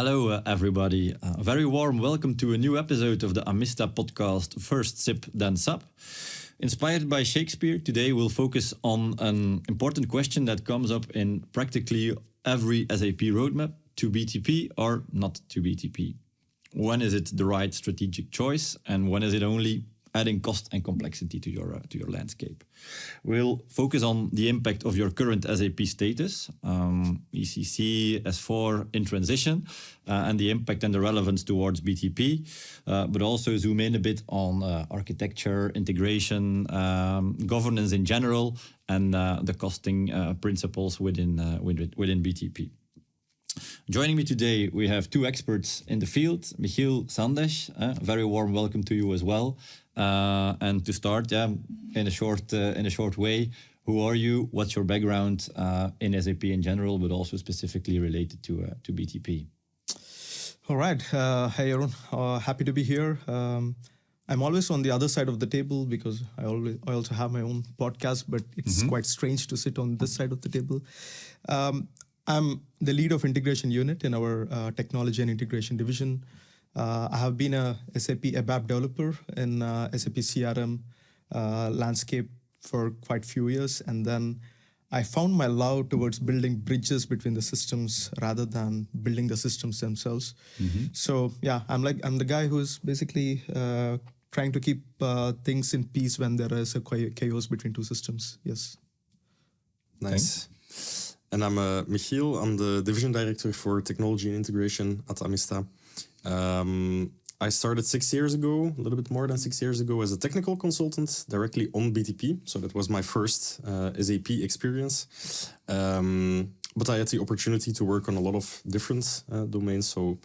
Hello, everybody. A very warm welcome to a new episode of the Amista podcast, First Sip, Then Sup. Inspired by Shakespeare, today we'll focus on an important question that comes up in practically every SAP roadmap: to BTP or not to BTP. When is it the right strategic choice, and when is it only adding cost and complexity to your landscape? We'll focus on the impact of your current SAP status, ECC, S4 in transition, and the impact and the relevance towards BTP, but also zoom in a bit on architecture, integration, governance in general, and the costing principles within BTP. Joining me today, we have two experts in the field, Michiel, Sandesh. Very warm welcome to you as well. And to start, in a short way, who are you? What's your background in SAP in general, but also specifically related to BTP? All right. Hey, Jeroen. Happy to be here. I'm always on the other side of the table because I also have my own podcast, but it's quite strange to sit on this side of the table. I'm the lead of integration unit in our technology and integration division. I have been a SAP ABAP developer in SAP CRM landscape for quite a few years. And then I found my love towards building bridges between the systems rather than building the systems themselves. So yeah, I'm the guy who's basically trying to keep things in peace when there is a chaos between two systems. Yes. Nice. Okay. And I'm Michiel. I'm the division director for technology and integration at Amista. I started 6 years ago, a little bit more than 6 years ago, as a technical consultant directly on BTP. So that was my first SAP experience. But I had the opportunity to work on a lot of different domains. So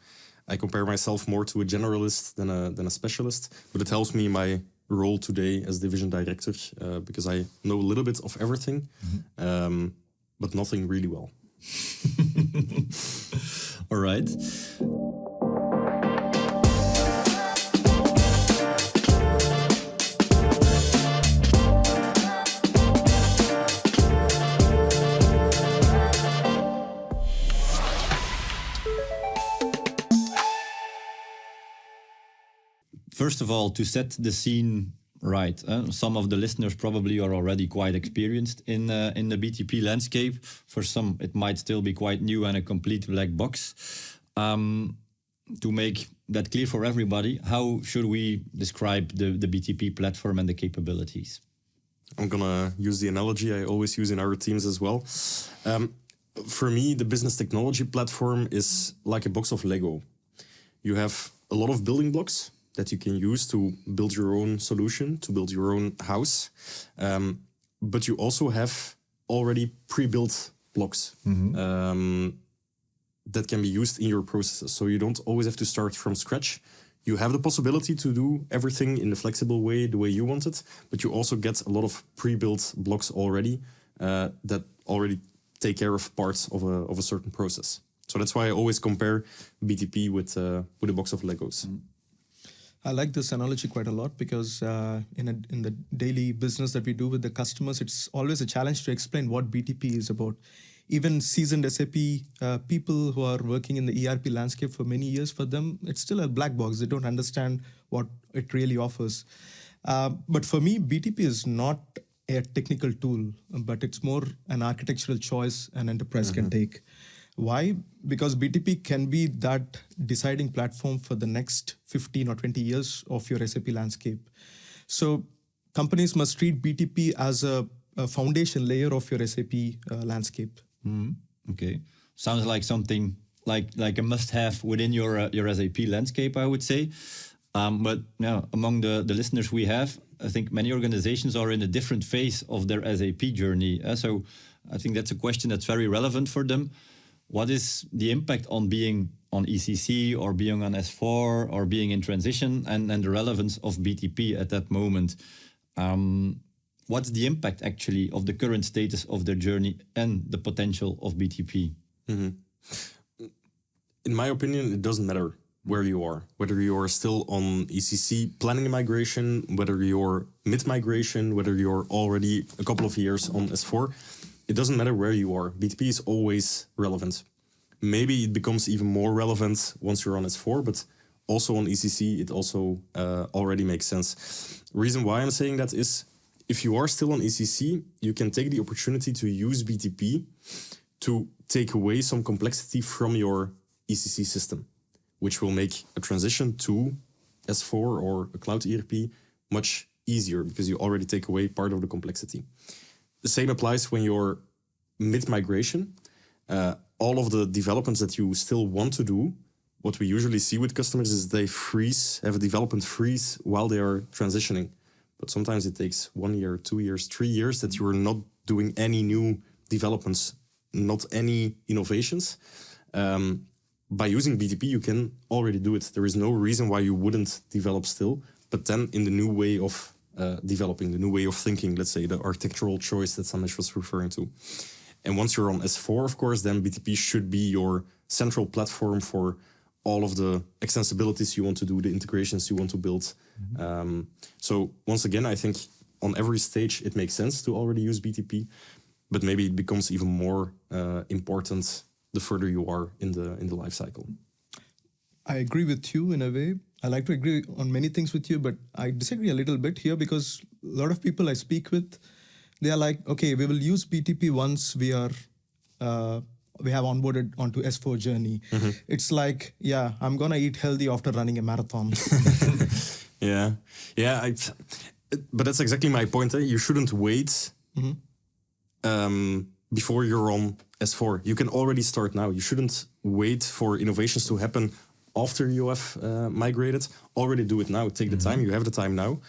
I compare myself more to a generalist than a specialist. But it helps me in my role today as division director because I know a little bit of everything. But nothing really well. All right. First of all, to set the scene right, some of the listeners probably are already quite experienced in the BTP landscape. For some, it might still be quite new and a complete black box. To make that clear for everybody, how should we describe the BTP platform and the capabilities? I'm going to use the analogy I always use in our teams as well. For me, the business technology platform is like a box of Lego. You have a lot of building blocks that you can use to build your own solution, to build your own house. But you also have already pre-built blocks that can be used in your processes. So you don't always have to start from scratch. You have the possibility to do everything in the flexible way, the way you want it, but you also get a lot of pre-built blocks already that already take care of parts of a certain process. So that's why I always compare BTP with a box of Legos. I like this analogy quite a lot because in the daily business that we do with the customers, it's always a challenge to explain what BTP is about. Even seasoned SAP people who are working in the ERP landscape for many years, for them, it's still a black box. They don't understand what it really offers. But for me, BTP is not a technical tool, but it's more an architectural choice an enterprise can take. Why? Because BTP can be that deciding platform for the next 15 or 20 years of your SAP landscape. So companies must treat BTP as a foundation layer of your SAP landscape. Okay. Sounds like something like a must-have within your SAP landscape, I would say. But among the listeners we have, I think many organizations are in a different phase of their SAP journey. So I think that's a question that's very relevant for them. What is the impact on being on ECC or being on S4 or being in transition and the relevance of BTP at that moment? What's the impact actually of the current status of their journey and the potential of BTP? In my opinion, it doesn't matter where you are, whether you're still on ECC planning a migration, whether you're mid-migration, whether you're already a couple of years on S4. It doesn't matter where you are. BTP is always relevant. maybe it becomes even more relevant once you're on S4, but also on ECC, it also already makes sense. Reason why I'm saying that is, if you are still on ECC, you can take the opportunity to use BTP to take away some complexity from your ECC system, which will make a transition to S4 or a cloud ERP much easier because you already take away part of the complexity. The same applies when you're mid-migration. All of the developments that you still want to do, what we usually see with customers is they have a development freeze while they are transitioning. But sometimes it takes 1 year, 2 years, 3 years that you are not doing any new developments, not any innovations. By using BTP, you can already do it. There is no reason why you wouldn't develop still, but then in the new way of developing, the new way of thinking, let's say the architectural choice that Sandesh was referring to. And once you're on S4, of course, then BTP should be your central platform for all of the extensibilities you want to do, the integrations you want to build. So once again, I think on every stage, it makes sense to already use BTP, but maybe it becomes even more important the further you are in the life cycle. I agree with you in a way. I like to agree on many things with you, but I disagree a little bit here because a lot of people I speak with, they are like, okay, we will use BTP once we have onboarded onto S4 journey. It's like, yeah, I'm going to eat healthy after running a marathon. Yeah. But that's exactly my point. You shouldn't wait before you're on S4. You can already start now. You shouldn't wait for innovations to happen after you have migrated. Already do it now. Take the time. You have the time now.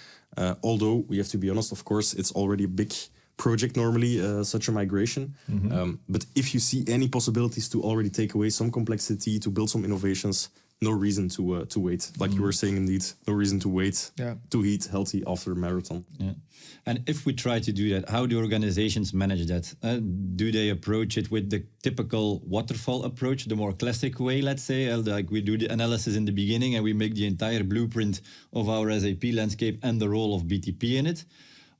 Although we have to be honest, of course, it's already a big project normally, such a migration. But if you see any possibilities to already take away some complexity, to build some innovations, no reason to wait. Like you were saying, indeed, no reason to wait to eat healthy after a marathon. Yeah. And if we try to do that, how do organizations manage that? Do they approach it with the typical waterfall approach, the more classic way, let's say, like we do the analysis in the beginning and we make the entire blueprint of our SAP landscape and the role of BTP in it?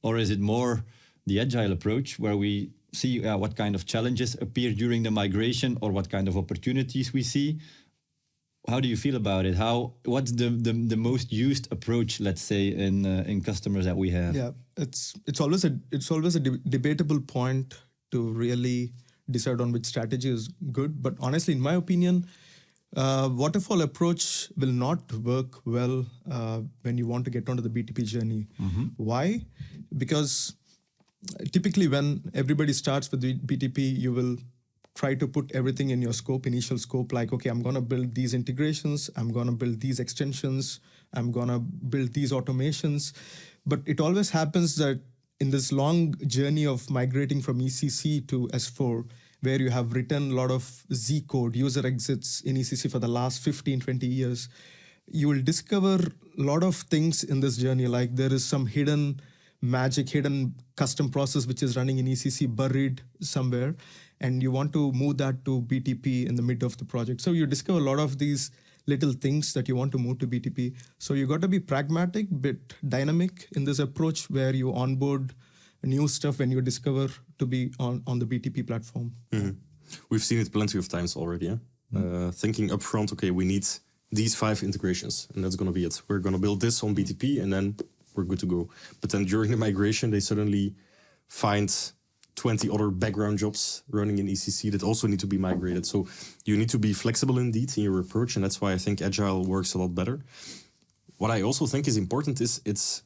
Or is it more the agile approach where we see what kind of challenges appear during the migration or what kind of opportunities we see? How do you feel about it? What's the most used approach, let's say, in customers that we have? Yeah, it's always a debatable point to really decide on which strategy is good. But honestly, in my opinion, waterfall approach will not work well when you want to get onto the BTP journey. Why? Because typically when everybody starts with the BTP, you will try to put everything in your scope, initial scope, like, okay, I'm going to build these integrations, I'm going to build these extensions, I'm going to build these automations. But it always happens that in this long journey of migrating from ECC to S4, where you have written a lot of Z code, user exits in ECC for the last 15, 20 years, you will discover a lot of things in this journey. Like there is some hidden magic, hidden custom process which is running in ECC buried somewhere, and you want to move that to BTP in the mid of the project. So you discover a lot of these little things that you want to move to BTP. So you got to be pragmatic, but dynamic in this approach where you onboard new stuff when you discover to be on the BTP platform. We've seen it plenty of times already. Thinking upfront, okay, we need these 5 integrations, and that's going to be it. We're going to build this on BTP, and then we're good to go. But then during the migration, they suddenly find 20 other background jobs running in ECC that also need to be migrated. So you need to be flexible indeed in your approach, and that's why I think Agile works a lot better. What I also think is important is it's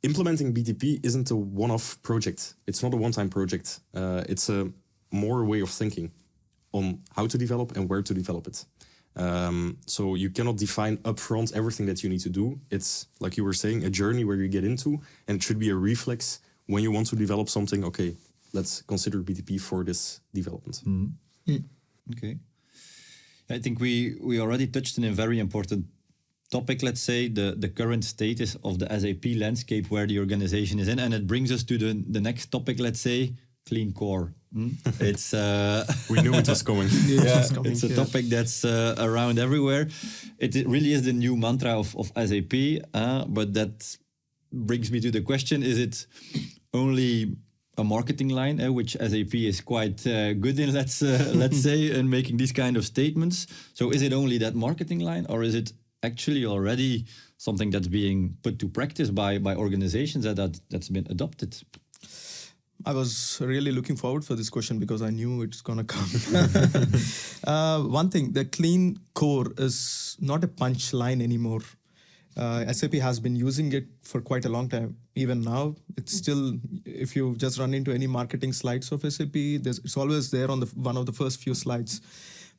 implementing BTP isn't a one-off project. It's not a one-time project. It's a more way of thinking on how to develop and where to develop it. So you cannot define upfront everything that you need to do. It's, like you were saying, a journey where you get into, and it should be a reflex when you want to develop something. Okay, let's consider BTP for this development. Okay. I think we already touched on a very important topic, let's say, the current status of the SAP landscape where the organization is in. And it brings us to the next topic, let's say, clean core. It's we knew it was coming. It's a topic that's around everywhere. It really is the new mantra of SAP, but that brings me to the question, is it only a marketing line, which SAP is quite good in, let's say, in making these kind of statements. So is it only that marketing line, or is it actually already something that's being put to practice by organizations that's been adopted? I was really looking forward for this question because I knew it's going to come. One thing, the clean core is not a punchline anymore. SAP has been using it for quite a long time. Even now, it's still, if you just run into any marketing slides of SAP, it's always there on one of the first few slides.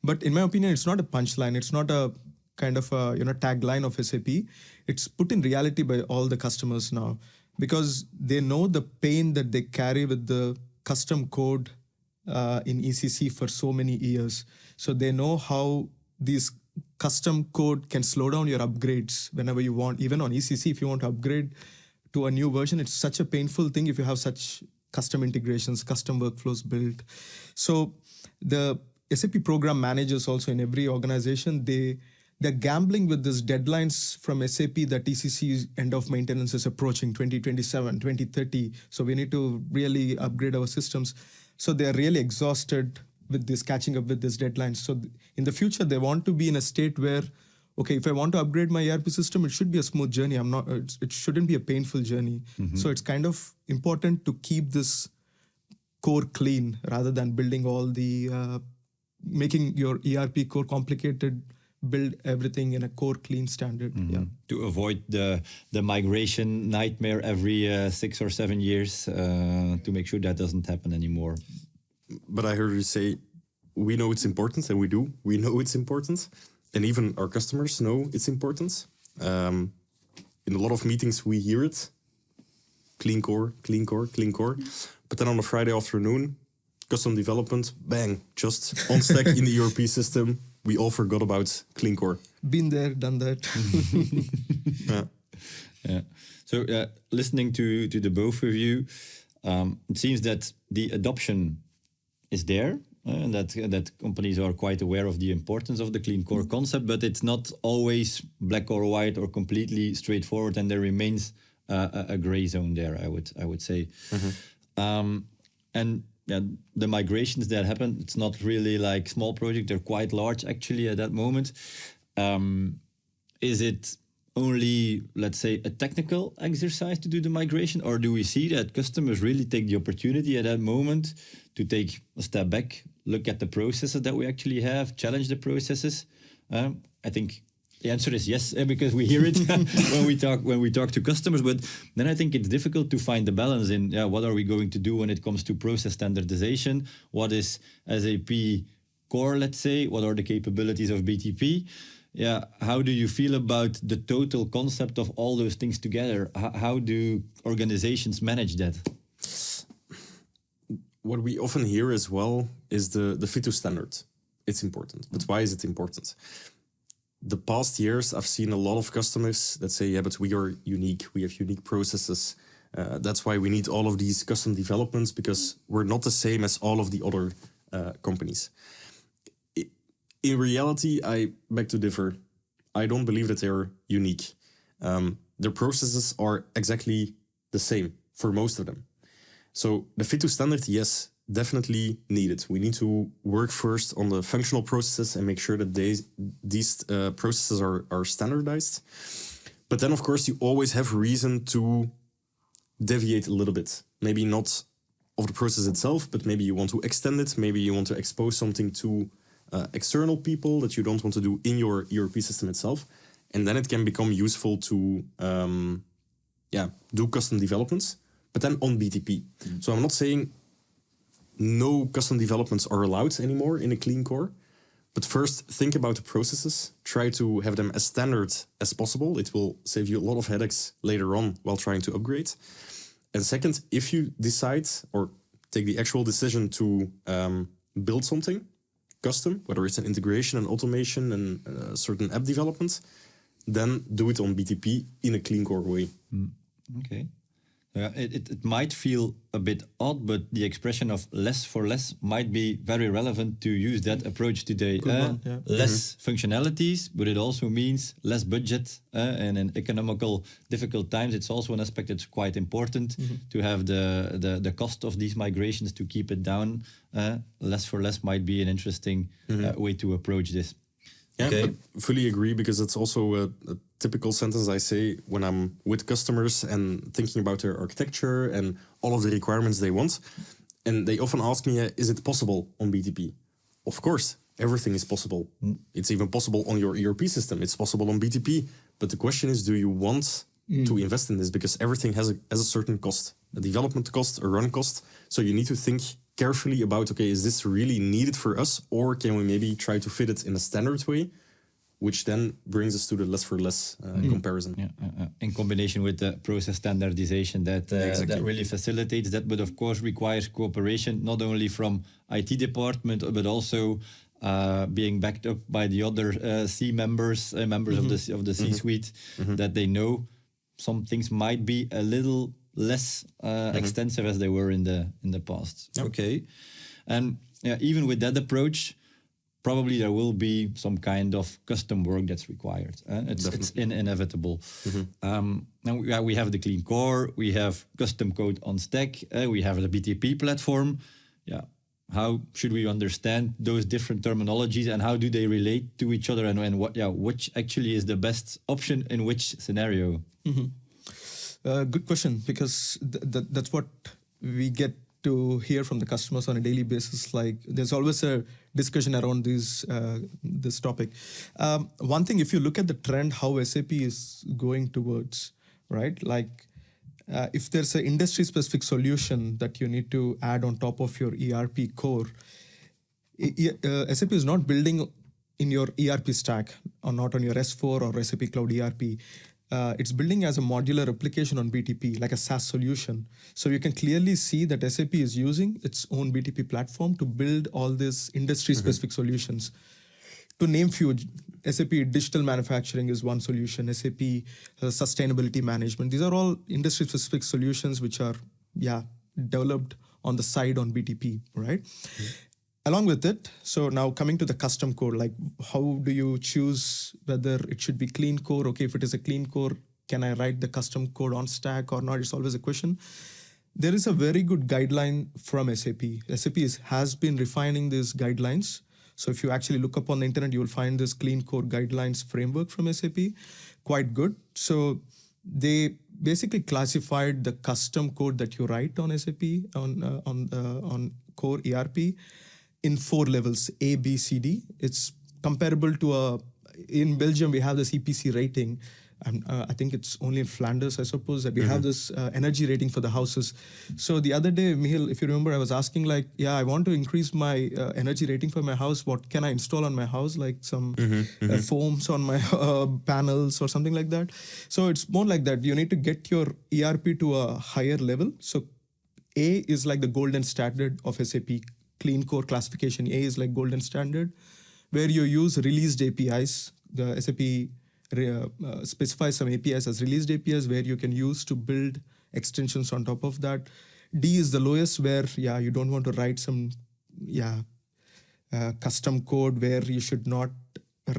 But in my opinion, it's not a punchline. It's not a kind of a tagline of SAP. It's put in reality by all the customers now, because they know the pain that they carry with the custom code in ECC for so many years. So they know how these custom code can slow down your upgrades whenever you want. Even on ECC, if you want to upgrade to a new version, it's such a painful thing if you have such custom integrations, custom workflows built. So the SAP program managers also in every organization, they're gambling with these deadlines from SAP that ECC's end of maintenance is approaching 2027, 2030. So we need to really upgrade our systems. So they're really exhausted with this, catching up with these deadlines. So in the future, they want to be in a state where, okay, if I want to upgrade my ERP system, it should be a smooth journey. It shouldn't be a painful journey. Mm-hmm. So it's kind of important to keep this core clean rather than building all the, making your ERP core complicated, build everything in a core clean standard. Mm-hmm. Yeah. To avoid the migration nightmare every 6 or 7 years, to make sure that doesn't happen anymore. But I heard you say, we know it's important, and we do. We know it's important. And even our customers know it's important. In a lot of meetings, we hear it. Clean core, clean core, clean core. But then on a Friday afternoon, custom development, bang, just on stack in the ERP system. We all forgot about clean core. Been there, done that. Yeah. So listening to the both of you, it seems that the adoption is there, and that companies are quite aware of the importance of the clean core concept, but it's not always black or white or completely straightforward, and there remains a gray zone there, I would say. Mm-hmm. And the migrations that happen, it's not really like small projects, they're quite large actually at that moment. Is it only, let's say, a technical exercise to do the migration, or do we see that customers really take the opportunity at that moment to take a step back, look at the processes that we actually have, challenge the processes? I think the answer is yes, because we hear it when we talk to customers. But then I think it's difficult to find the balance in what are we going to do when it comes to process standardization? What is SAP core, let's say? What are the capabilities of BTP? Yeah, how do you feel about the total concept of all those things together? How do organizations manage that? What we often hear as well is the FITO standard. It's important. But why is it important? The past years, I've seen a lot of customers that say, yeah, but we are unique. We have unique processes. That's why we need all of these custom developments, because we're not the same as all of the other companies. In reality, I beg to differ. I don't believe that they're unique. Their processes are exactly the same for most of them. So the FITO standard, yes, definitely needed. We need to work first on the functional processes and make sure that these processes are standardized. But then, of course, you always have reason to deviate a little bit. Maybe not of the process itself, but maybe you want to extend it. Maybe you want to expose something to external people that you don't want to do in your ERP system itself. And then it can become useful to do custom developments, but then on BTP. Mm. So I'm not saying no custom developments are allowed anymore in a clean core, but first think about the processes, try to have them as standard as possible. It will save you a lot of headaches later on while trying to upgrade. And second, if you decide or take the actual decision to build something custom, whether it's an integration and automation and certain app development, then do it on BTP in a clean core way. Okay. It might feel a bit odd, but the expression of less for less might be very relevant to use that approach today. Less functionalities, but it also means less budget. And in economical difficult times, it's also an aspect that's quite important to have the cost of these migrations to keep it down. Less for less might be an interesting way to approach this. Yeah, but fully agree, because it's also a typical sentence I say when I'm with customers and thinking about their architecture and all of the requirements they want. And they often ask me, is it possible on BTP? Of course, everything is possible. It's even possible on your ERP system. It's possible on BTP. But the question is, do you want to invest in this? Because everything has a certain cost, a development cost, a run cost. So you need to think carefully about, okay, is this really needed for us? Or can we maybe try to fit it in a standard way? Which then brings us to the less for less comparison. In combination with the process standardization that really facilitates that, but of course requires cooperation, not only from IT department, but also being backed up by the other C members of the C-suite, that they know some things might be a little less extensive as they were in the past. Yep. Okay, and even with that approach, probably there will be some kind of custom work that's required. It's inevitable. Now we have the clean core, we have custom code on stack, we have the BTP platform. How should we understand those different terminologies, and how do they relate to each other, and which actually is the best option in which scenario? Good question, because that's what we get to hear from the customers on a daily basis. Like, there's always a discussion around this topic. One thing, if you look at the trend, how SAP is going towards, right? Like, if there's an industry-specific solution that you need to add on top of your ERP core, SAP is not building in your ERP stack, or not on your S4 or SAP Cloud ERP. It's building as a modular application on BTP, like a SaaS solution. So you can clearly see that SAP is using its own BTP platform to build all these industry-specific solutions. To name few, SAP Digital Manufacturing is one solution, SAP Sustainability Management. These are all industry-specific solutions which are, developed on the side on BTP, right? Along with it, so now coming to the custom code, like how do you choose whether it should be clean core? Okay, if it is a clean core, can I write the custom code on stack or not? It's always a question. There is a very good guideline from SAP. SAP has been refining these guidelines. So if you actually look up on the internet, you will find this clean core guidelines framework from SAP, quite good. So they basically classified the custom code that you write on SAP, on core ERP, in 4 levels, A, B, C, D. It's comparable to in Belgium, we have this EPC rating. I think it's only in Flanders, I suppose, that we have this energy rating for the houses. So the other day, Michiel, if you remember, I was asking like, I want to increase my energy rating for my house. What can I install on my house? Like some foams on my panels or something like that. So it's more like that. You need to get your ERP to a higher level. So A is like the golden standard of SAP. Clean core classification A is like golden standard, where you use released APIs. The SAP specifies some APIs as released APIs where you can use to build extensions on top of that. D is the lowest, where you don't want to write some custom code where you should not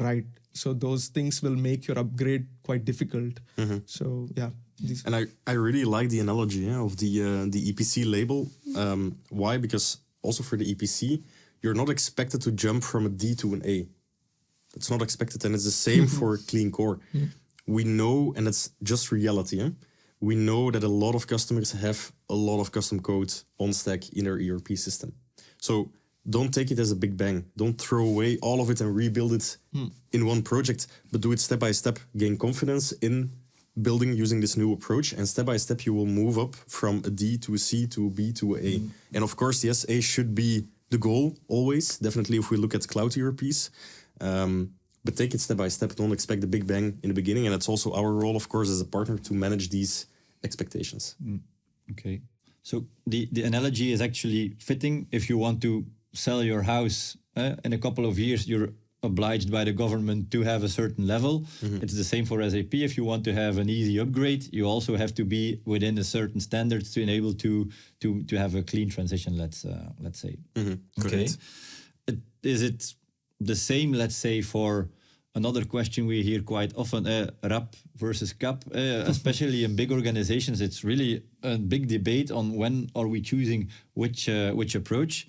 write. So those things will make your upgrade quite difficult. So and I really like the analogy of the EPC label. Why? Because also for the EPC, you're not expected to jump from a D to an A. It's not expected, and it's the same for clean core. We know, and it's just reality, we know that a lot of customers have a lot of custom code on stack in their ERP system. So don't take it as a big bang. Don't throw away all of it and rebuild it in one project, but do it step by step. Gain confidence in building using this new approach, and step by step you will move up from a D to a C to a B to a A. And of course, yes, A should be the goal always, definitely if we look at cloud ERPs. But take it step by step. Don't expect the big bang in the beginning. And it's also our role, of course, as a partner to manage these expectations. Okay. So the analogy is actually fitting. If you want to sell your house in a couple of years, you're obliged by the government to have a certain level. It's the same for SAP. If you want to have an easy upgrade, you also have to be within a certain standards to enable to have a clean transition. Let's say. Okay. Is it the same? Let's say for another question we hear quite often: RAP versus CAP. Especially in big organizations, it's really a big debate on when are we choosing which approach.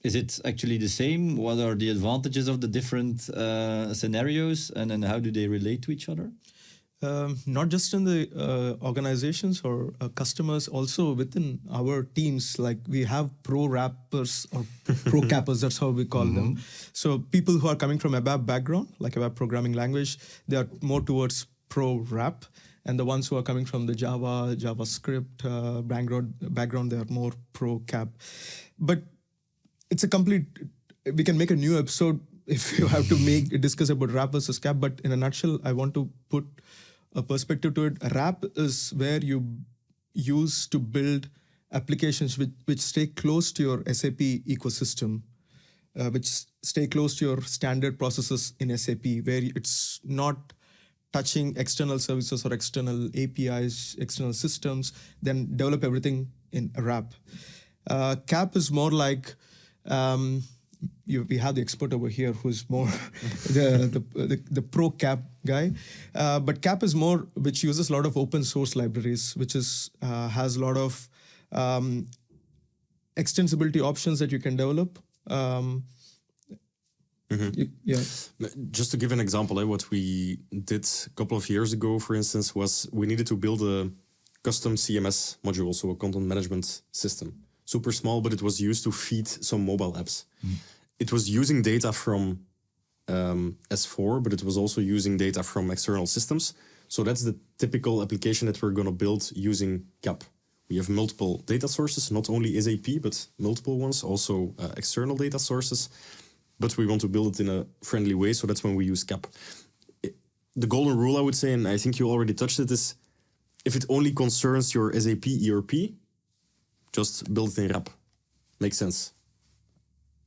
Is it actually the same? What are the advantages of the different scenarios, and then how do they relate to each other? Not just in the organizations or customers, also within our teams. Like we have pro rappers or pro cappers, that's how we call them. So people who are coming from a web background, like a web programming language, they are more towards pro rap. And the ones who are coming from the JavaScript background, they are more pro cap. But it's a complete, we can make a new episode if you have to discuss about rap versus cap. But in a nutshell, I want to put a perspective to it. Rap is where you use to build applications which stay close to your SAP ecosystem, which stay close to your standard processes in SAP, where it's not touching external services or external APIs, external systems, then develop everything in a RAP. Cap is more like, we have the expert over here who's more the pro cap guy, but cap is more which uses a lot of open source libraries, which has a lot of extensibility options that you can develop. Just to give an example, what we did a couple of years ago, for instance, was we needed to build a custom CMS module, so a content management system. Super small, but it was used to feed some mobile apps. It was using data from S4, but it was also using data from external systems. So that's the typical application that we're going to build using CAP. We have multiple data sources, not only SAP, but multiple ones, also external data sources. But we want to build it in a friendly way, so that's when we use CAP. The golden rule, I would say, and I think you already touched it, is if it only concerns your SAP ERP, just build it in RAP. Makes sense.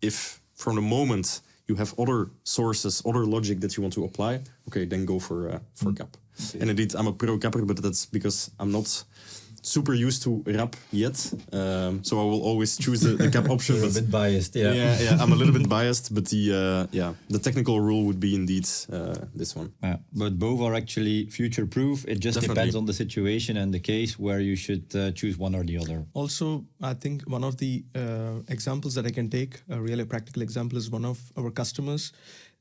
If from the moment you have other sources, other logic that you want to apply, okay, then go for CAP. And indeed, I'm a pro capper, but that's because I'm not super used to RAP yet. So I will always choose the CAP option. You're a bit biased, yeah. Yeah, I'm a little bit biased, but the technical rule would be indeed this one. Yeah, but both are actually future-proof. It just depends on the situation and the case where you should choose one or the other. Also, I think one of the examples that I can take, a really practical example, is one of our customers.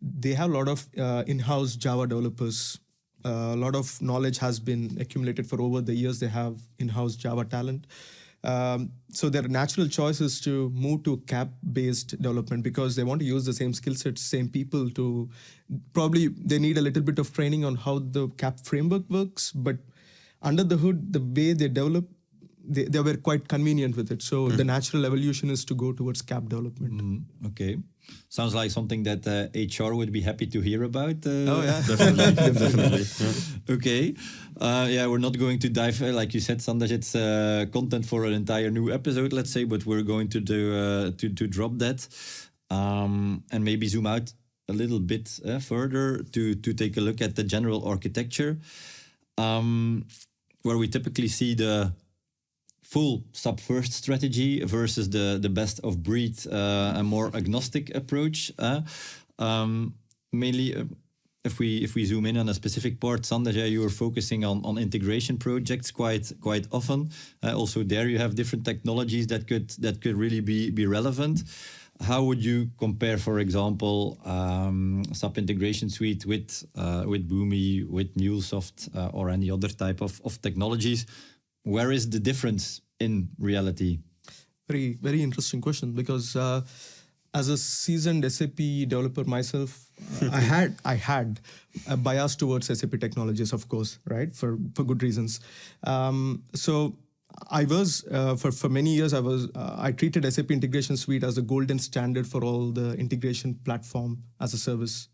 They have a lot of in-house Java developers. A lot of knowledge has been accumulated for over the years. They have in-house Java talent. So their natural choice is to move to CAP-based development because they want to use the same skill sets, same people to probably they need a little bit of training on how the CAP framework works. But under the hood, the way they develop, they were quite convenient with it. So the natural evolution is to go towards CAP development. Okay. Sounds like something that HR would be happy to hear about. Oh, yeah. Definitely. Yeah. Okay. We're not going to dive, like you said, Sandesh, it's content for an entire new episode, let's say, but we're going to to drop that and maybe zoom out a little bit further to take a look at the general architecture, where we typically see the full SAP first strategy versus the best of breed, a more agnostic approach. Mainly, if we zoom in on a specific part, Sandesh, you are focusing on integration projects quite often. Also, there you have different technologies that could really be relevant. How would you compare, for example, SAP Integration Suite with Boomi, with MuleSoft, or any other type of technologies? Where is the difference in reality? Very, very interesting question because as a seasoned SAP developer myself, I had a bias towards SAP technologies, of course, right? For good reasons. So I was for many years I treated SAP Integration Suite as the golden standard for all the integration platform as a service.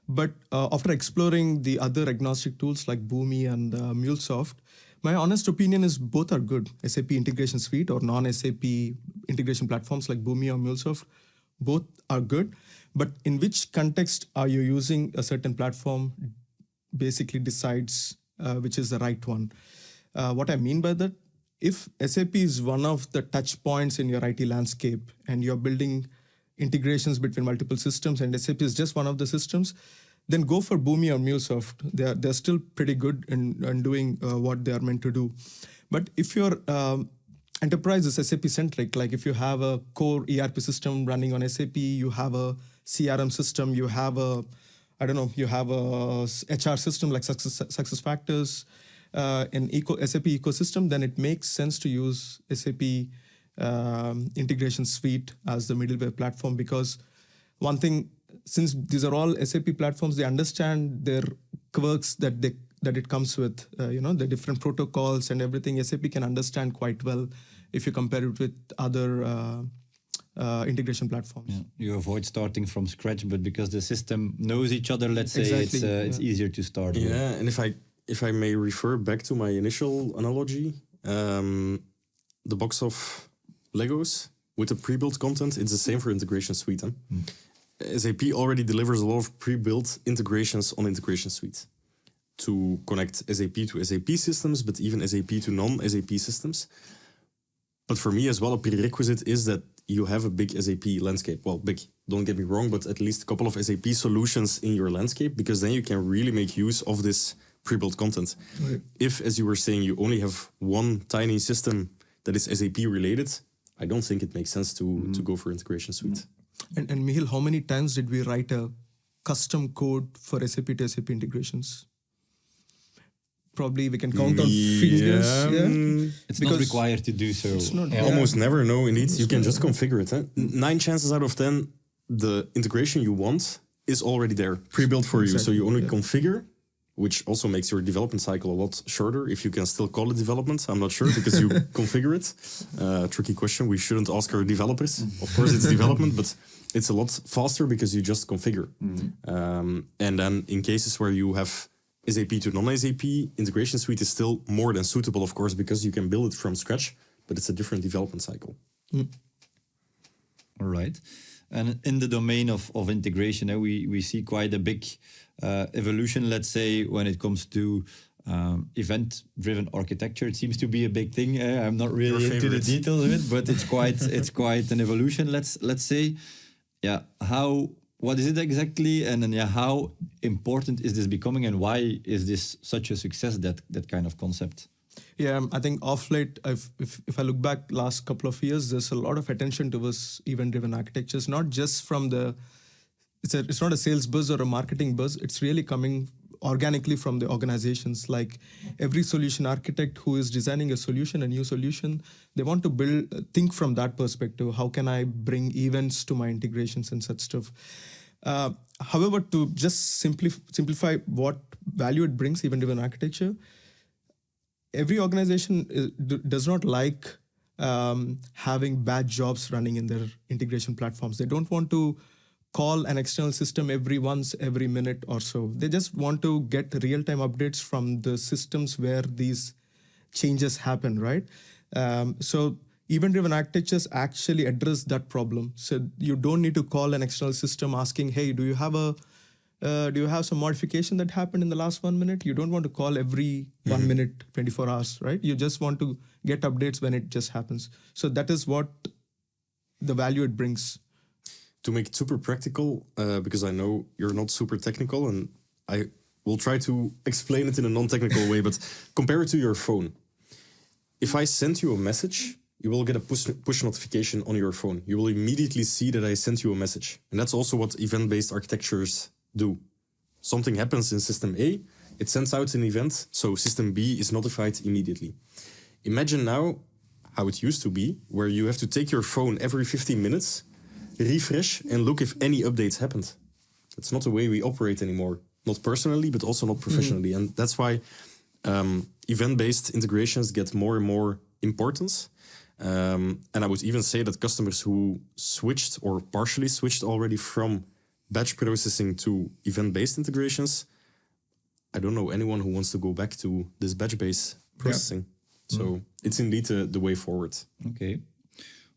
But after exploring the other agnostic tools like Boomi and MuleSoft, my honest opinion is both are good. SAP Integration Suite or non-SAP integration platforms like Boomi or MuleSoft, both are good. But in which context are you using a certain platform basically decides which is the right one. What I mean by that, if SAP is one of the touch points in your IT landscape and you're building integrations between multiple systems and SAP is just one of the systems, then go for Boomi or MuleSoft. They're still pretty good in doing what they are meant to do. But if your enterprise is SAP centric, like if you have a core ERP system running on SAP, you have a CRM system, you have a HR system like SuccessFactors, an SAP ecosystem, then it makes sense to use SAP integration suite as the middleware platform, because one thing, since these are all SAP platforms, they understand their quirks that it comes with, the different protocols and everything. SAP can understand quite well if you compare it with other integration platforms. Yeah. You avoid starting from scratch, but because the system knows each other, let's say, exactly. it's easier to start. Yeah, and if I may refer back to my initial analogy, the box of Legos with the pre-built content, it's the same for integration suite. SAP already delivers a lot of pre-built integrations on integration suite to connect SAP to SAP systems, but even SAP to non-SAP systems. But for me as well, a prerequisite is that you have a big SAP landscape. Well, big, don't get me wrong, but at least a couple of SAP solutions in your landscape, because then you can really make use of this pre-built content. Right. If, as you were saying, you only have one tiny system that is SAP related, I don't think it makes sense to go for integration suite. And Michiel, how many times did we write a custom code for SAP to SAP integrations? Probably we can count on fingers. Yeah. It's not required to do so. It's not, Almost never, no, indeed. You can just configure it. 9 chances out of 10, the integration you want is already there, pre-built for you. So you only configure, which also makes your development cycle a lot shorter. If you can still call it development, I'm not sure, because you configure it. Tricky question. We shouldn't ask our developers. Of course, it's development, but it's a lot faster because you just configure. And then in cases where you have SAP to non-SAP, integration suite is still more than suitable, of course, because you can build it from scratch, but it's a different development cycle. All right. And in the domain of integration, we see quite a big evolution, let's say, when it comes to event-driven architecture. It seems to be a big thing. I'm not really into the details of it, but it's quite an evolution, let's say. Yeah, what is it exactly? And then, how important is this becoming, and why is this such a success, that kind of concept? Yeah, I think off late, if I look back last couple of years, there's a lot of attention towards event-driven architectures, not just from it's not a sales buzz or a marketing buzz. It's really coming organically from the organizations. Like every solution architect who is designing a new solution, they want to think from that perspective. How can I bring events to my integrations and such stuff? However, to just simplify what value it brings, event-driven architecture, every organization does not like having bad jobs running in their integration platforms. They don't want to call an external system every minute or so. They just want to get real-time updates from the systems where these changes happen, right? So event-driven architectures actually address that problem. So you don't need to call an external system asking, hey, do you have some modification that happened in the last 1 minute? You don't want to call every 1 minute, 24 hours, right? You just want to get updates when it just happens. So that is what the value it brings. To make it super practical, because I know you're not super technical, and I will try to explain it in a non-technical way, but compare it to your phone. If I send you a message, you will get a push notification on your phone. You will immediately see that I sent you a message. And that's also what event-based architectures do. Something happens in system A, it sends out an event, so system B is notified immediately. Imagine now how it used to be, where you have to take your phone every 15 minutes, refresh, and look if any updates happened. That's not the way we operate anymore. Not personally, but also not professionally. And that's why event-based integrations get more and more importance. And I would even say that customers who switched or partially switched already from batch processing to event-based integrations, I don't know anyone who wants to go back to this batch-based processing. So it's indeed the way forward. Okay.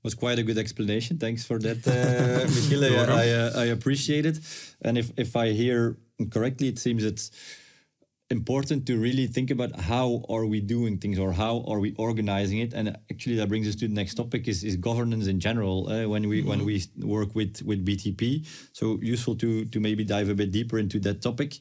Was quite a good explanation. Thanks for that, Michiel. I appreciate it. And if I hear correctly, it seems it's important to really think about how are we doing things or how are we organizing it. And actually, that brings us to the next topic: is governance in general. When we work with BTP, so useful to maybe dive a bit deeper into that topic.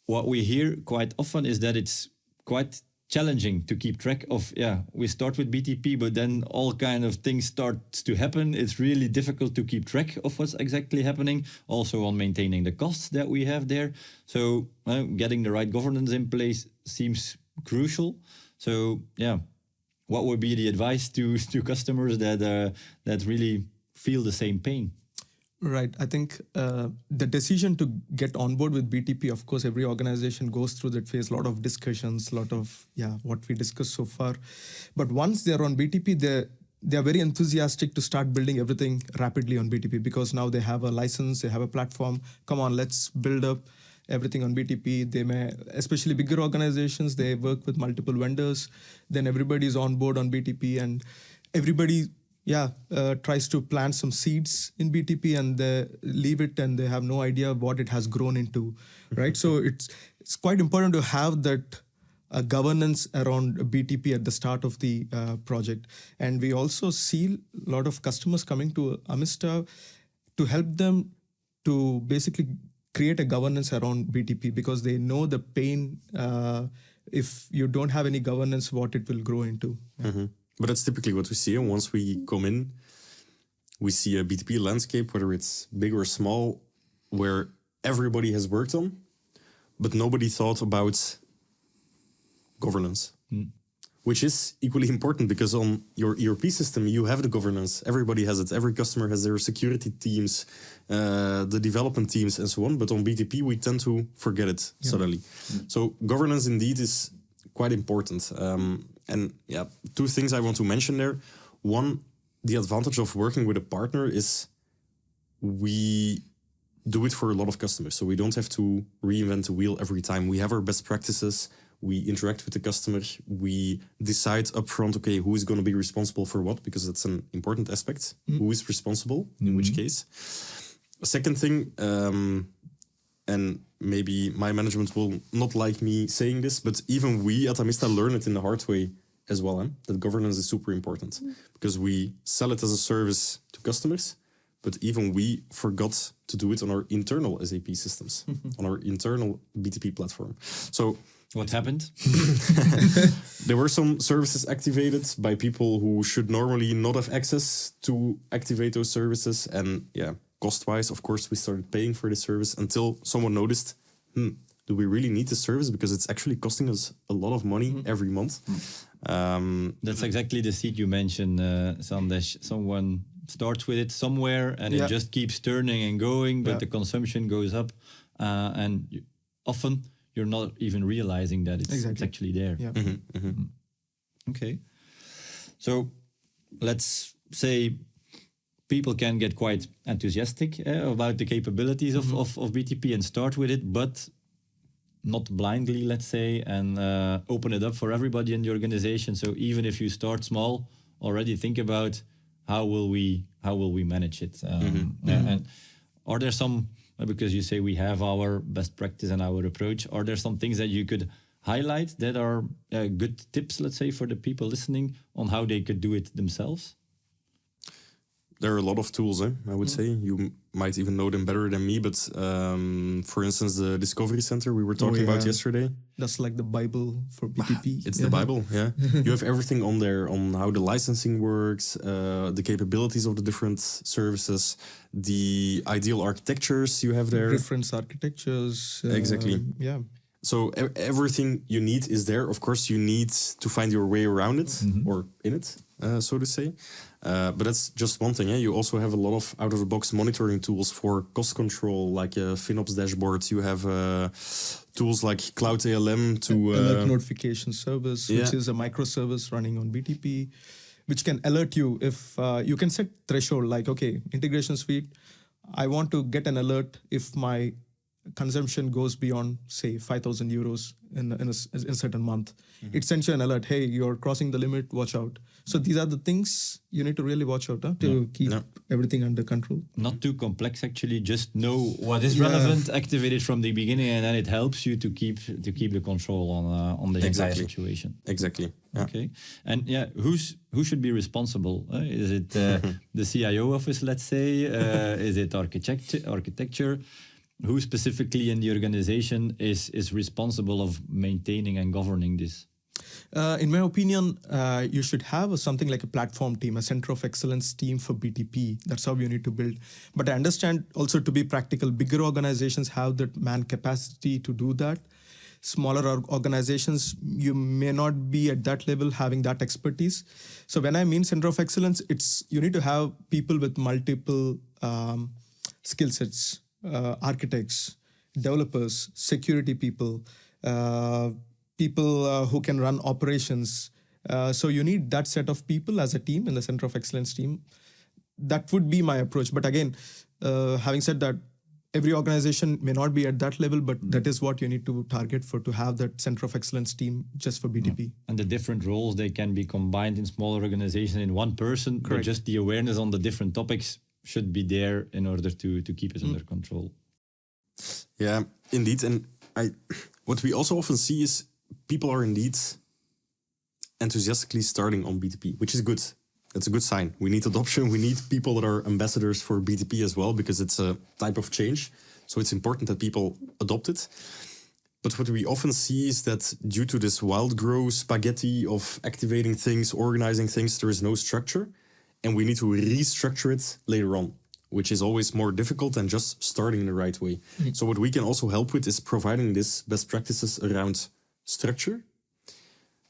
What we hear quite often is that it's quite challenging to keep track of. We start with BTP, but then all kind of things start to happen. It's really difficult to keep track of what's exactly happening, also on maintaining the costs that we have there. So getting the right governance in place seems crucial. So what would be the advice to customers that really feel the same pain? Right. I think the decision to get on board with BTP, of course, every organization goes through that phase, a lot of discussions, a lot of, what we discussed so far. But once they're on BTP, they are very enthusiastic to start building everything rapidly on BTP because now they have a license, they have a platform. Come on, let's build up everything on BTP. They may, especially bigger organizations, they work with multiple vendors. Then everybody's on board on BTP and everybody tries to plant some seeds in BTP and they leave it and they have no idea what it has grown into, right? So it's quite important to have that governance around BTP at the start of the project. And we also see a lot of customers coming to Amista to help them to basically create a governance around BTP because they know the pain if you don't have any governance, what it will grow into. Mm-hmm. But that's typically what we see. And once we come in, we see a BTP landscape, whether it's big or small, where everybody has worked on, but nobody thought about governance, which is equally important because on your ERP system, you have the governance. Everybody has it. Every customer has their security teams, the development teams, and so on. But on BTP, we tend to forget it suddenly. So governance indeed is quite important. And two things I want to mention there. One, the advantage of working with a partner is we do it for a lot of customers. So we don't have to reinvent the wheel every time. We have our best practices. We interact with the customer. We decide upfront, okay, who is going to be responsible for what, because that's an important aspect. Who is responsible, in which case. Second thing, and maybe my management will not like me saying this, but even we at Amista learn it in the hard way as well, that governance is super important because we sell it as a service to customers, but even we forgot to do it on our internal SAP systems, on our internal BTP platform. So what happened? There were some services activated by people who should normally not have access to activate those services. And cost-wise, of course, we started paying for the service until someone noticed, do we really need this service? Because it's actually costing us a lot of money every month. That's exactly the seed you mentioned, Sandesh. Someone starts with it somewhere and it just keeps turning and going, but the consumption goes up. And often you're not even realizing that it's actually there. Okay. So let's say people can get quite enthusiastic about the capabilities of BTP and start with it, but not blindly, let's say, and open it up for everybody in the organization. So even if you start small, already think about how will we manage it. And are there some, because you say we have our best practice and our approach, are there some things that you could highlight that are good tips, let's say, for the people listening on how they could do it themselves? There are a lot of tools, I would say. You might even know them better than me, but for instance, the Discovery Center we were talking about yesterday. That's like the Bible for BTP. It's the Bible, You have everything on there on how the licensing works, the capabilities of the different services, the ideal architectures you have there. Reference architectures. Exactly. So everything you need is there. Of course, you need to find your way around it or in it, so to say. But that's just one thing. You also have a lot of out-of-the-box monitoring tools for cost control, like FinOps dashboards. You have tools like Cloud ALM to... alert notification service, which is a microservice running on BTP, which can alert you if you can set threshold like, okay, integration suite, I want to get an alert if my consumption goes beyond, say, 5,000 euros in a certain month, it sends you an alert, hey, you're crossing the limit, watch out. So these are the things you need to really watch out to keep everything under control. Not too complex, actually. Just know what is relevant, activate it from the beginning, and then it helps you to keep the control on the entire situation. Exactly. Yeah. Okay. And who should be responsible? Is it the CIO office, let's say? Is it architecture? Who specifically in the organization is responsible of maintaining and governing this? In my opinion, you should have something like a platform team, a center of excellence team for BTP. That's how you need to build. But I understand also, to be practical, bigger organizations have that man capacity to do that. Smaller organizations, you may not be at that level having that expertise. So when I mean center of excellence, it's you need to have people with multiple skill sets, architects, developers, security people, people who can run operations. So you need that set of people as a team in the center of excellence team. That would be my approach. But again, having said that, every organization may not be at that level, but that is what you need to target for, to have that center of excellence team just for BTP. And the different roles, they can be combined in smaller organizations in one person. Correct. But just the awareness on the different topics should be there in order to keep it under control. Yeah, indeed. And what we also often see is people are indeed enthusiastically starting on BTP, which is good. That's a good sign. We need adoption. We need people that are ambassadors for BTP as well, because it's a type of change. So it's important that people adopt it. But what we often see is that due to this wild growth spaghetti of activating things, organizing things, there is no structure. And we need to restructure it later on, which is always more difficult than just starting in the right way. Mm-hmm. So what we can also help with is providing this best practices around structure.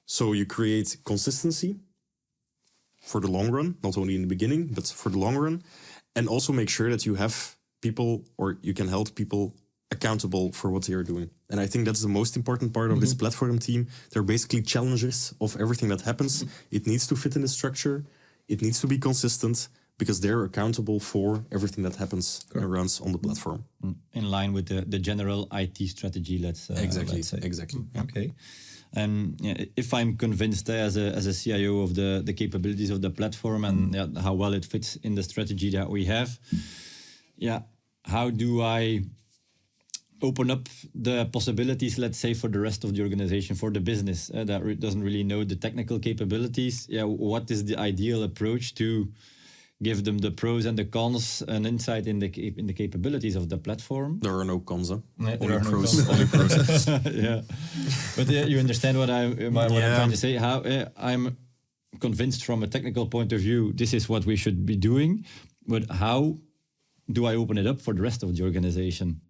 So you create consistency for the long run, not only in the beginning, but for the long run. And also make sure that you have people, or you can hold people accountable for what they are doing. And I think that's the most important part of this platform team. They're basically challengers of everything that happens. It needs to fit in the structure. It needs to be consistent, because they're accountable for everything that happens and runs on the platform. In line with the general IT strategy, let's say. Exactly. Okay. And if I'm convinced as a CIO of the capabilities of the platform and how well it fits in the strategy that we have, how do I open up the possibilities, let's say, for the rest of the organization, for the business that doesn't really know the technical capabilities? What is the ideal approach to give them the pros and the cons and insight in the capabilities of the platform? There are no cons, only pros. Only pros. Yeah, but you understand what I'm trying to say. How I'm convinced from a technical point of view, this is what we should be doing. But how do I open it up for the rest of the organization?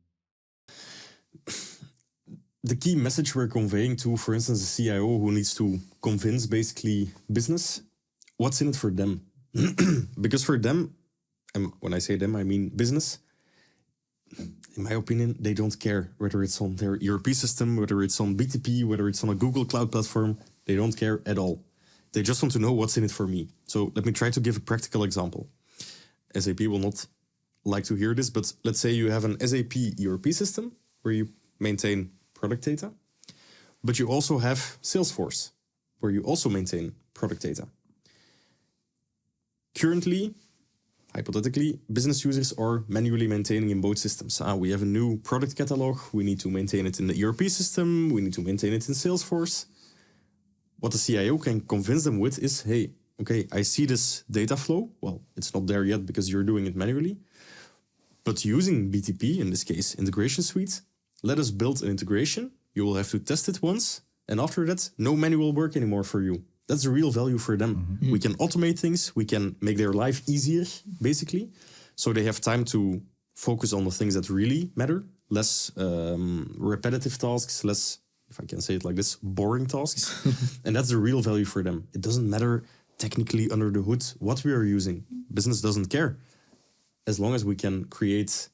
The key message we're conveying to, for instance, a CIO who needs to convince basically business, what's in it for them? Because for them, and when I say them, I mean business, in my opinion, they don't care whether it's on their ERP system, whether it's on BTP, whether it's on a Google Cloud platform. They don't care at all. They just want to know what's in it for me. So let me try to give a practical example. SAP will not like to hear this, but let's say you have an SAP ERP system where you maintain product data, but you also have Salesforce, where you also maintain product data. Currently, hypothetically, business users are manually maintaining in both systems. We have a new product catalog. We need to maintain it in the ERP system. We need to maintain it in Salesforce. What the CIO can convince them with is, hey, okay, I see this data flow. Well, it's not there yet because you're doing it manually. But using BTP, in this case, Integration Suite, let us build an integration. You will have to test it once. And after that, no manual work anymore for you. That's the real value for them. Mm-hmm. We can automate things. We can make their life easier, basically. So they have time to focus on the things that really matter. Less repetitive tasks, less, if I can say it like this, boring tasks. And that's the real value for them. It doesn't matter technically under the hood what we are using. Business doesn't care. As long as we can create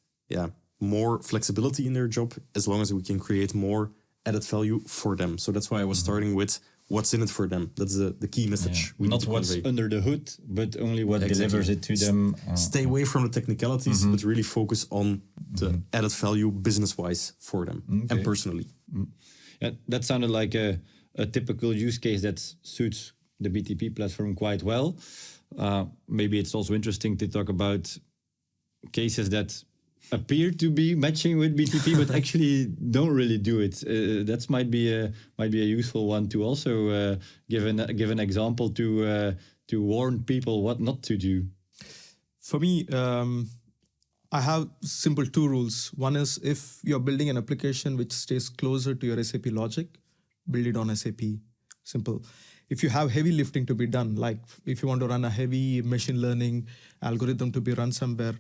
more flexibility in their job, as long as we can create more added value for them. So that's why I was starting with what's in it for them. That's the key message. We Not need to what's convey. under the hood, but only what Exactly. delivers it to them. Stay away from the technicalities, but really focus on the added value business-wise for them and personally. Yeah, that sounded like a typical use case that suits the BTP platform quite well. Maybe it's also interesting to talk about cases that appear to be matching with BTP, but actually don't really do it. That might be a useful one to also give an example to warn people what not to do. For me, I have simple 2 rules. One is if you're building an application which stays closer to your SAP logic, build it on SAP. Simple. If you have heavy lifting to be done, like if you want to run a heavy machine learning algorithm to be run somewhere,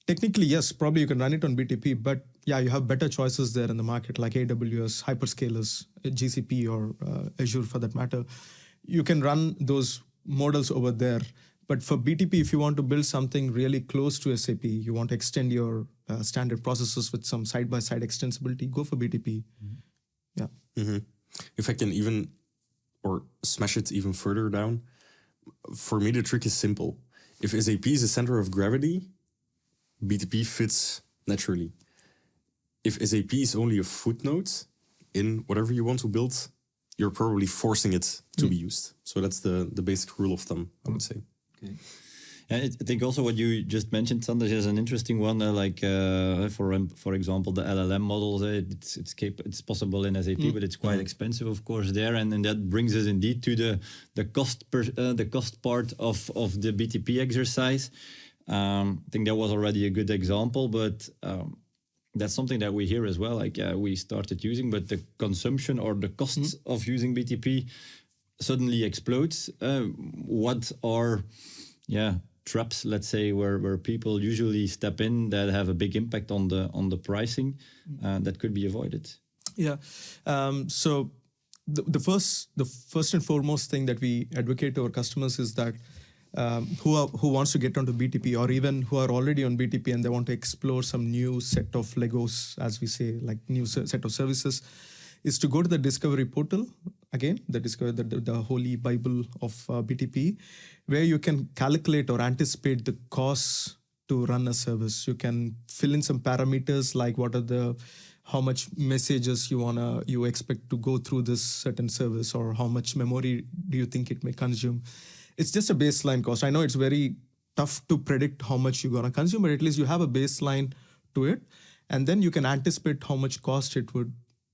technically, yes, probably you can run it on BTP, but yeah, you have better choices there in the market like AWS, hyperscalers, GCP or Azure for that matter. You can run those models over there. But for BTP, if you want to build something really close to SAP, you want to extend your standard processes with some side-by-side extensibility, go for BTP. Yeah. If I can even, or smash it even further down, for me the trick is simple. If SAP is the center of gravity, BTP fits naturally. If SAP is only a footnote in whatever you want to build, you're probably forcing it to be used. So that's the basic rule of thumb, I would say. Okay. And I think also what you just mentioned, Sandesh, is an interesting one. For example, the LLM models. It's possible in SAP, but it's quite expensive, of course, there. And that brings us indeed to the cost part of the BTP exercise. I think that was already a good example, but that's something that we hear as well. We started using, but the consumption or the costs of using BTP suddenly explodes. What are traps, let's say, where people usually step in that have a big impact on the pricing that could be avoided? Yeah. So the first and foremost thing that we advocate to our customers is that who wants to get onto BTP, or even who are already on BTP and they want to explore some new set of Legos, as we say, like new set of services, is to go to the discovery portal, again, the holy Bible of BTP, where you can calculate or anticipate the costs to run a service. You can fill in some parameters like how much messages you expect to go through this certain service, or how much memory do you think it may consume. It's just a baseline cost. I know it's very tough to predict how much you're going to consume, but at least you have a baseline to it. And then you can anticipate how much cost it would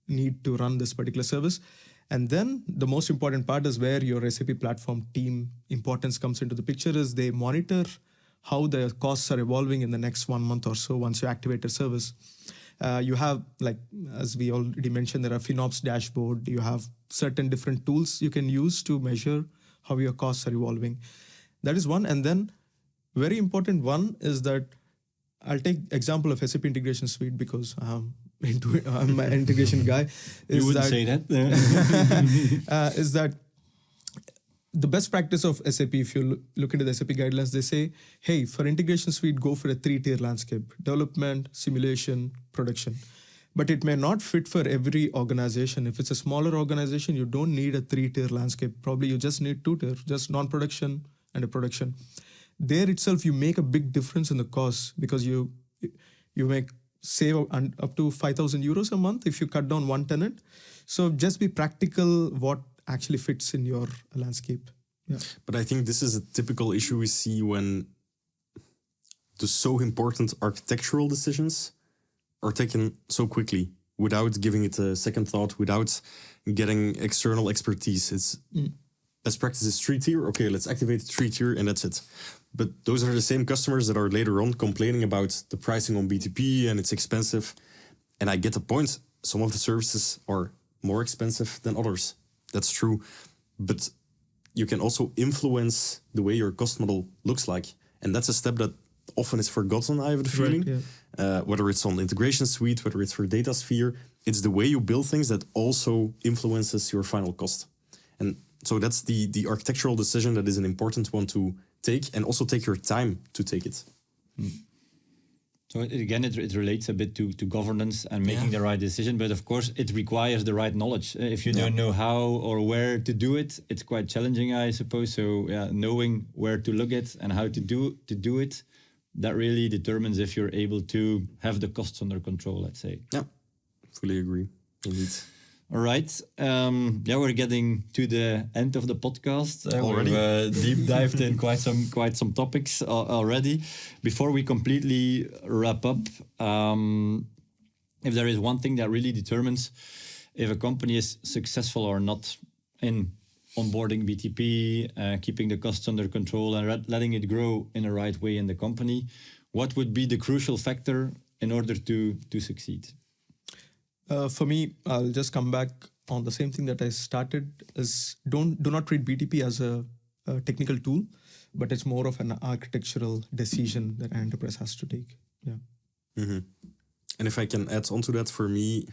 need to run this particular service. And then the most important part is where your SAP platform team importance comes into the picture, is they monitor how the costs are evolving in the next 1 month or so once you activate a service. You have, like, as we already mentioned, there are FinOps dashboard. You have certain different tools you can use to measure how your costs are evolving. That is one. And then very important one is that I'll take example of SAP Integration Suite because I'm an integration guy. You wouldn't say that. Is that the best practice of SAP? If you look into the SAP guidelines, they say, hey, for Integration Suite, go for a 3-tier landscape: development, simulation, production. But it may not fit for every organization. If it's a smaller organization, you don't need a 3-tier landscape. Probably you just need 2-tier, just non-production and a production. There itself, you make a big difference in the cost, because you make save up to 5,000 euros a month if you cut down one tenant. So just be practical what actually fits in your landscape. Yeah. But I think this is a typical issue we see when the so important architectural decisions are taken so quickly without giving it a second thought, without getting external expertise. It's best practice is 3-tier. Okay, let's activate 3-tier and that's it. But those are the same customers that are later on complaining about the pricing on BTP and it's expensive. And I get the point. Some of the services are more expensive than others. That's true. But you can also influence the way your cost model looks like. And that's a step that often is forgotten, I have the feeling. Right, yeah. Whether it's on the Integration Suite, whether it's for DataSphere, it's the way you build things that also influences your final cost. And so that's the architectural decision that is an important one to take, and also take your time to take it. So it relates a bit to governance and making the right decision, but of course it requires the right knowledge. If you don't know how or where to do it, it's quite challenging, I suppose. So knowing where to look at and how to do it, that really determines if you're able to have the costs under control, let's say. Yeah, fully agree. Indeed. All right. We're getting to the end of the podcast. Already? We've deep dived in quite some topics already. Before we completely wrap up, if there is one thing that really determines if a company is successful or not in onboarding BTP, keeping the costs under control and letting it grow in the right way in the company, what would be the crucial factor in order to succeed? For me, I'll just come back on the same thing that I started is do not treat BTP as a technical tool, but it's more of an architectural decision that an enterprise has to take. Yeah. Mm-hmm. And if I can add on to that, for me,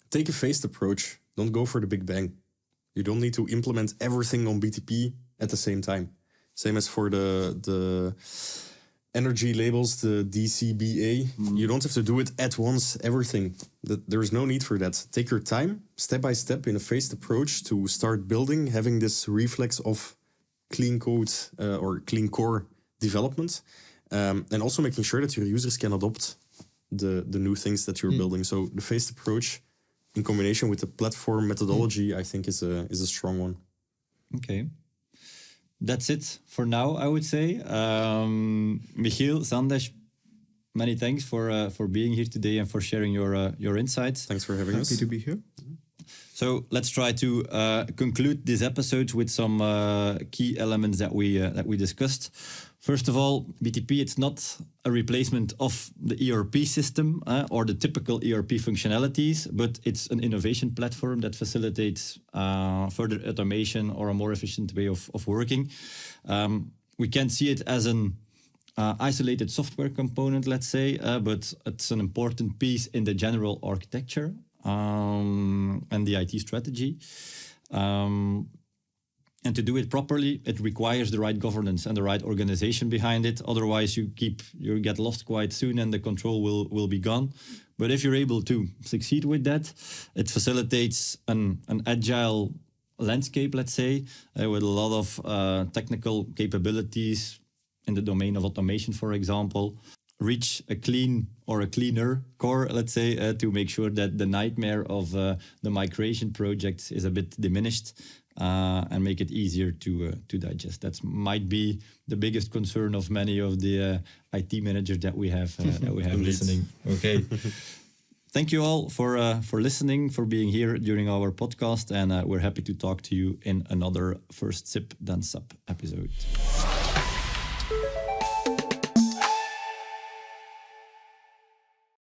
take a phased approach. Don't go for the big bang. You don't need to implement everything on BTP at the same time. Same as for the energy labels, the DCBA. You don't have to do it at once, everything. There is no need for that. Take your time, step by step, in a phased approach to start building, having this reflex of clean code or clean core development, and also making sure that your users can adopt the new things that you're building. So the phased approach in combination with the platform methodology, I think is a strong one. Okay. That's it for now, I would say. Michiel, Sandesh, many thanks for being here today and for sharing your insights. Thanks for having us. Happy to be here. So let's try to conclude this episode with some key elements that we discussed. First of all, BTP, it's not a replacement of the ERP system or the typical ERP functionalities, but it's an innovation platform that facilitates further automation or a more efficient way of working. We can see it as an isolated software component, let's say, but it's an important piece in the general architecture and the IT strategy. And to do it properly, it requires the right governance and the right organization behind it. Otherwise, you get lost quite soon and the control will be gone. But if you're able to succeed with that, it facilitates an agile landscape, let's say, with a lot of technical capabilities in the domain of automation, for example. Reach a clean or a cleaner core, let's say, to make sure that the nightmare of the migration project is a bit diminished. And make it easier to digest. That might be the biggest concern of many of the IT managers that we have listening. Okay. Thank you all for listening, for being here during our podcast, and we're happy to talk to you in another First Sip Then SAP episode.